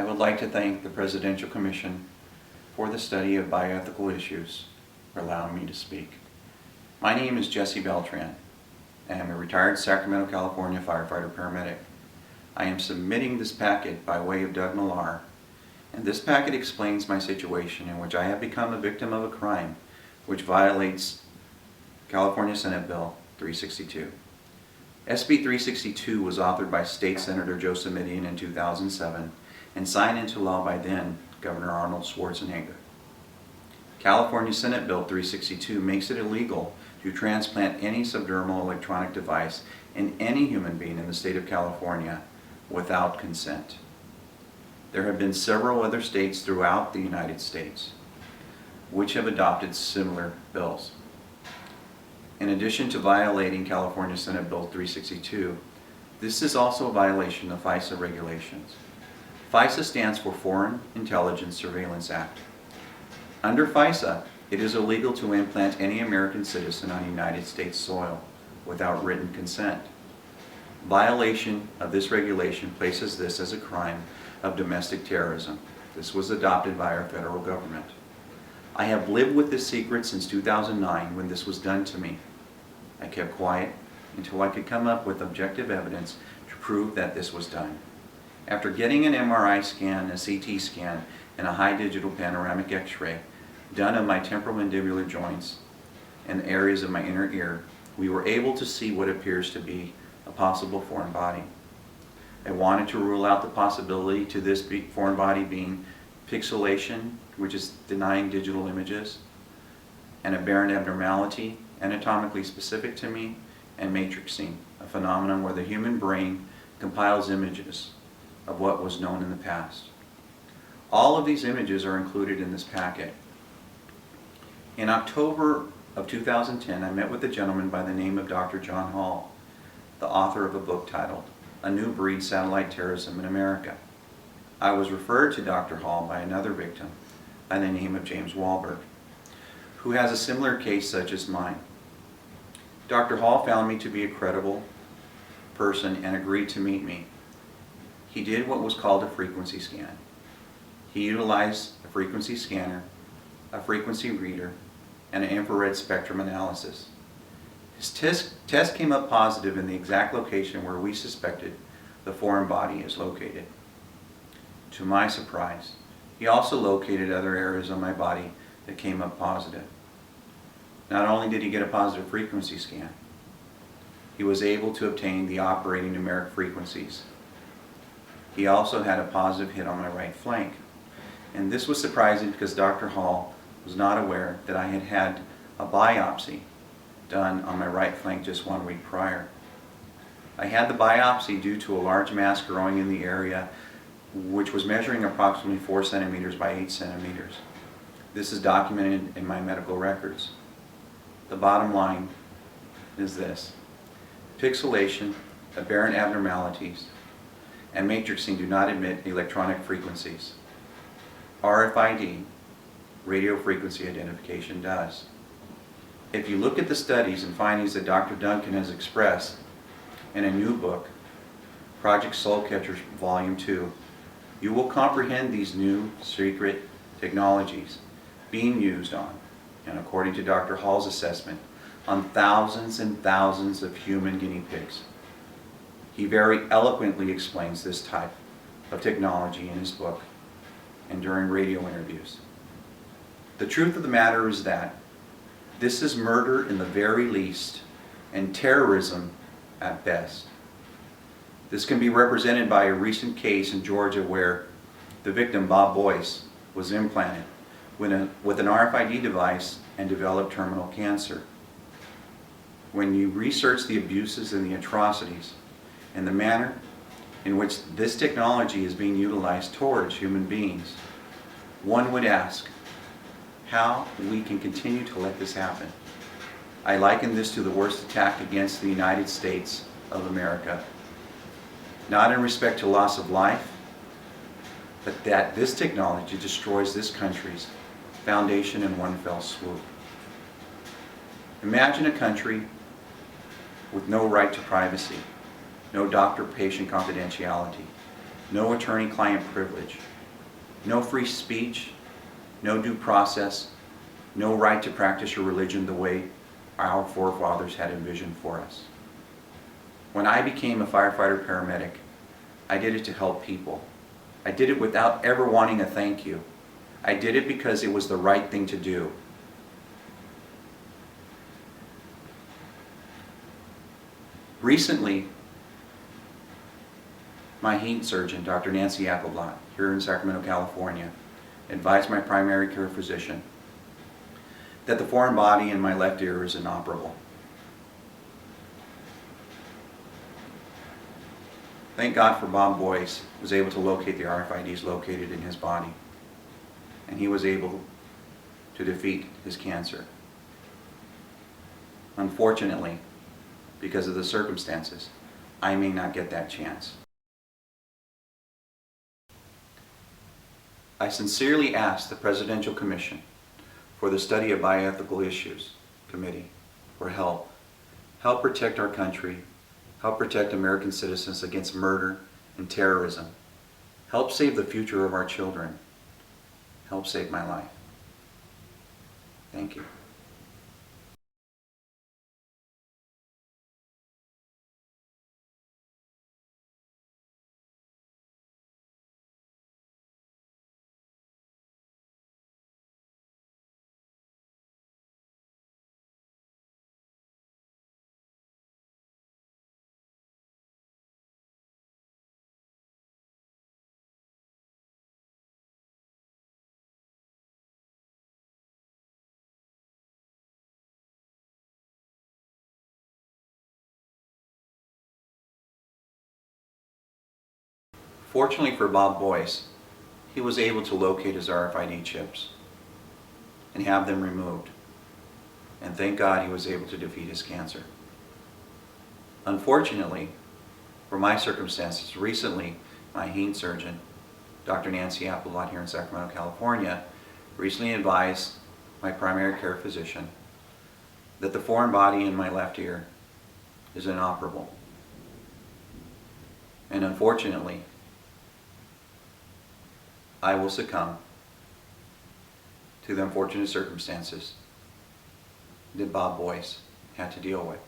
I would like to thank the Presidential Commission for the study of bioethical issues for allowing me to speak. My name is Jesse Beltran. I am a retired Sacramento, California firefighter paramedic. I am submitting this packet by way of Doug Millar, and this packet explains my situation in which I have become a victim of a crime which violates California Senate Bill 362. SB 362 was authored by State Senator Joe Simitian in 2007 and signed into law by then Governor Arnold Schwarzenegger. California Senate Bill 362 makes it illegal to transplant any subdermal electronic device in any human being in the state of California without consent. There have been several other states throughout the United States which have adopted similar bills. In addition to violating California Senate Bill 362, this is also a violation of FISA regulations. FISA stands for Foreign Intelligence Surveillance Act. Under FISA, it is illegal to implant any American citizen on United States soil without written consent. Violation of this regulation places this as a crime of domestic terrorism. This was adopted by our federal government. I have lived with this secret since 2009 when this was done to me. I kept quiet until I could come up with objective evidence to prove that this was done. After getting an MRI scan, a CT scan, and a high digital panoramic X-ray done of my temporomandibular joints and areas of my inner ear, we were able to see what appears to be a possible foreign body. I wanted to rule out the possibility to this foreign body being pixelation, which is denying digital images, an aberrant abnormality, anatomically specific to me, and matrixing, a phenomenon where the human brain compiles images of what was known in the past. All of these images are included in this packet. In October of 2010, I met with a gentleman by the name of Dr. John Hall, the author of a book titled A New Breed: Satellite Terrorism in America. I was referred to Dr. Hall by another victim by the name of James Wahlberg, who has a similar case such as mine. Dr. Hall found me to be a credible person and agreed to meet me. He did what was called a frequency scan. He utilized a frequency scanner, a frequency reader, and an infrared spectrum analysis. His test came up positive in the exact location where we suspected the foreign body is located. To my surprise, he also located other areas on my body that came up positive. Not only did he get a positive frequency scan, he was able to obtain the operating numeric frequencies. He also had a positive hit on my right flank. And this was surprising because Dr. Hall was not aware that I had had a biopsy done on my right flank just 1 week prior. I had the biopsy due to a large mass growing in the area which was measuring approximately 4 centimeters by 8 centimeters. This is documented in my medical records. The bottom line is this: pixelation, aberrant abnormalities, and matrixing do not emit electronic frequencies. RFID, radio frequency identification, does. If you look at the studies and findings that Dr. Duncan has expressed in a new book, Project Soul Catchers Volume 2, you will comprehend these new secret technologies being used on, and according to Dr. Hall's assessment, on thousands and thousands of human guinea pigs. He very eloquently explains this type of technology in his book and during radio interviews. The truth of the matter is that this is murder in the very least and terrorism at best. This can be represented by a recent case in Georgia where the victim, Bob Boyce, was implanted with an RFID device and developed terminal cancer. When you research the abuses and the atrocities and the manner in which this technology is being utilized towards human beings, one would ask how we can continue to let this happen. I liken this to the worst attack against the United States of America. Not in respect to loss of life, but that this technology destroys this country's foundation in one fell swoop. Imagine a country with no right to privacy, no doctor-patient confidentiality, no attorney-client privilege, no free speech, no due process, no right to practice your religion the way our forefathers had envisioned for us. When I became a firefighter paramedic, I did it to help people. I did it without ever wanting a thank you. I did it because it was the right thing to do. Recently, my heat surgeon, Dr. Nancy Appleblot, here in Sacramento, California, advised my primary care physician that the foreign body in my left ear is inoperable. Thank God for Bob Boyce, who was able to locate the RFIDs located in his body, and he was able to defeat his cancer. Unfortunately, because of the circumstances, I may not get that chance. I sincerely ask the Presidential Commission for the Study of Bioethical Issues Committee for help. Help protect our country. Help protect American citizens against murder and terrorism. Help save the future of our children. Help save my life. Thank you. Fortunately for Bob Boyce, he was able to locate his RFID chips and have them removed. And thank God he was able to defeat his cancer. Unfortunately, for my circumstances, recently my heat surgeon, Dr. Nancy Appleblot here in Sacramento, California, recently advised my primary care physician that the foreign body in my left ear is inoperable. And unfortunately, I will succumb to the unfortunate circumstances that Bob Boyce had to deal with.